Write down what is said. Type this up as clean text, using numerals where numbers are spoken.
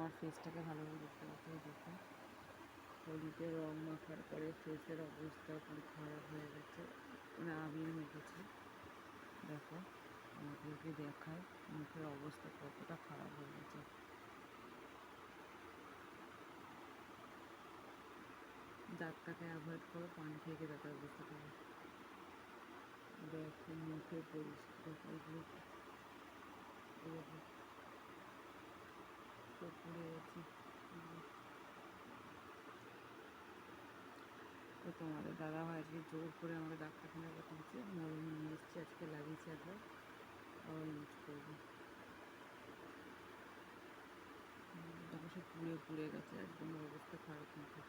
আমার ফেসটাকে ভালোভাবে দেখতে পাচ্ছি। দেখুন, হলিতে রং মাখার পরে ফেসের অবস্থা পুরো খারাপ হয়ে গেছে, মানে আবির মেখেছে। দেখো, আমাদেরকে দেখায় মুখের অবস্থা কতটা খারাপ হয়ে গেছে। দাঁতটাকে অ্যাভয়েড করো, পান খেয়ে দাঁতের অবস্থা খারাপ। দেখো মুখে পরিষ্কার সব পুড়ে গেছে। তো তোমাদের দাদাভাই আজকে জোর করে আমাকে ডাক্তারখানায় পাঠিয়েছে, মলম নিয়ে এসছে, আজকে লাগিয়েছে একবার, আবার ইউজ করবো। দেখো সব পুড়ে পুড়ে গেছে, একদম অবস্থা খারাপ মুখে।